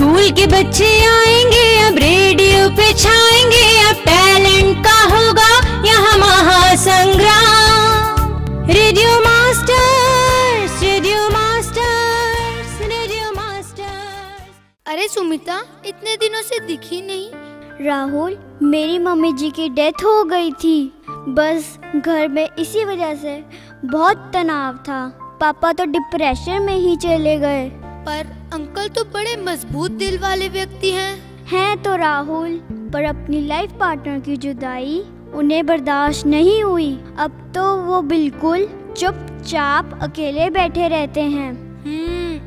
School के बच्चे आएंगे, अब रेडियो पे छाएंगे, अब टैलेंट का होगा यहाँ महासंग्राम। Radio masters, radio masters, radio masters. अरे सुमिता, इतने दिनों से दिखी नहीं। राहुल, मेरी मम्मी जी की डेथ हो गई थी। बस घर में इसी वजह से बहुत तनाव था। पापा तो डिप्रेशन में ही चले गए। पर अंकल तो बड़े मजबूत दिल वाले व्यक्ति हैं तो राहुल, पर अपनी लाइफ पार्टनर की जुदाई उन्हें बर्दाश्त नहीं हुई। अब तो वो बिल्कुल चुपचाप अकेले बैठे रहते हैं।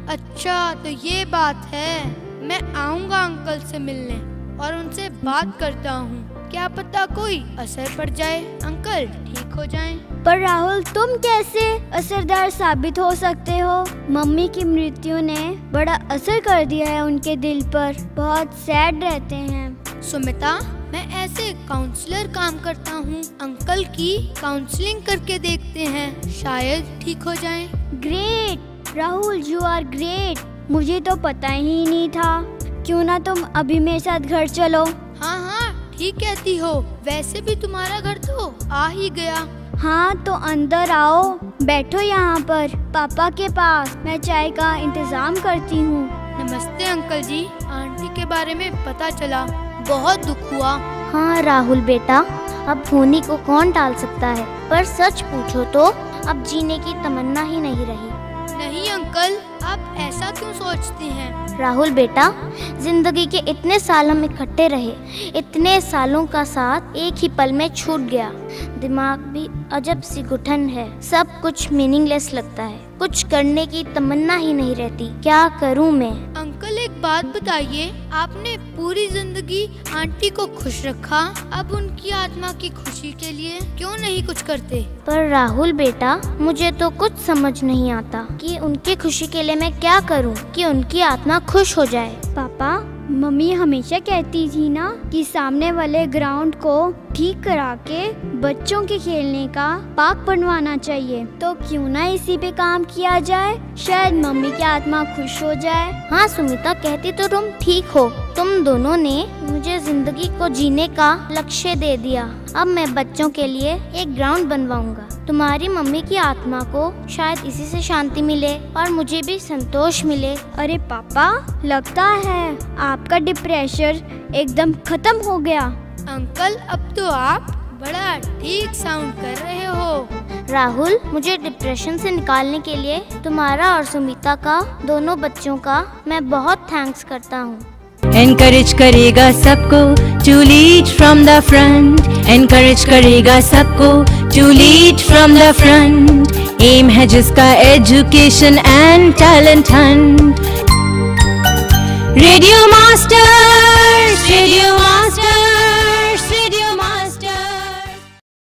अच्छा तो ये बात है। मैं आऊँगा अंकल से मिलने और उनसे बात करता हूँ। क्या पता कोई असर पड़ जाए, अंकल ठीक हो जाएं। पर राहुल, तुम कैसे असरदार साबित हो सकते हो? मम्मी की मृत्यु ने बड़ा असर कर दिया है उनके दिल पर। बहुत सैड रहते हैं। सुमिता, मैं ऐसे काउंसलर काम करता हूँ। अंकल की काउंसलिंग करके देखते हैं, शायद ठीक हो जाएं। Great Rahul, you are great. मुझे तो पता ही नहीं था। क्यों ना तुम अभी मेरे साथ घर चलो। हाँ, ठीक कहती हो। वैसे भी तुम्हारा घर तो आ ही गया। हाँ तो अंदर आओ, बैठो यहाँ पर पापा के पास। मैं चाय का इंतजाम करती हूँ। नमस्ते अंकल जी। आंटी के बारे में पता चला, बहुत दुख हुआ। हाँ राहुल बेटा, अब होनी को कौन टाल सकता है। पर सच पूछो तो अब जीने की तमन्ना ही नहीं रही। नहीं अंकल, आप ऐसा क्यों सोचते हैं? राहुल बेटा, जिंदगी के इतने साल हम इकट्ठे रहे, इतने सालों का साथ एक ही पल में छूट गया। दिमाग भी अजब सी गुठन है। सब कुछ मीनिंगलेस लगता है। कुछ करने की तमन्ना ही नहीं रहती। क्या करूं मैं? अंकल एक बात बताइए, आपने पूरी जिंदगी आंटी को खुश रखा, अब उनकी आत्मा की खुशी के लिए क्यों नहीं कुछ करते? पर राहुल बेटा, मुझे तो कुछ समझ नहीं आता कि उनकी खुशी के लिए मैं क्या करूं कि उनकी आत्मा खुश हो जाए। पापा, मम्मी हमेशा कहती थी ना कि सामने वाले ग्राउंड को ठीक करा के बच्चों के खेलने का पार्क बनवाना चाहिए। तो क्यों ना इसी पे काम किया जाए, शायद मम्मी की आत्मा खुश हो जाए। हाँ सुमिता, कहती तो तुम ठीक हो। तुम दोनों ने मुझे जिंदगी को जीने का लक्ष्य दे दिया। अब मैं बच्चों के लिए एक ग्राउंड बनवाऊंगा। तुम्हारी मम्मी की आत्मा को शायद इसी से शांति मिले और मुझे भी संतोष मिले। अरे पापा, लगता है आपका डिप्रेशन एकदम खत्म हो गया। अंकल, अब तो आप बड़ा ठीक साउंड कर रहे हो। राहुल, मुझे डिप्रेशन से निकालने के लिए तुम्हारा और सुमिता का, दोनों बच्चों का मैं बहुत थैंक्स करता हूँ। एनकरेज करेगा सबको to lead from the front, encourage करेगा सबको to lead from the front. Aim है जिसका education and talent hunt. Radio master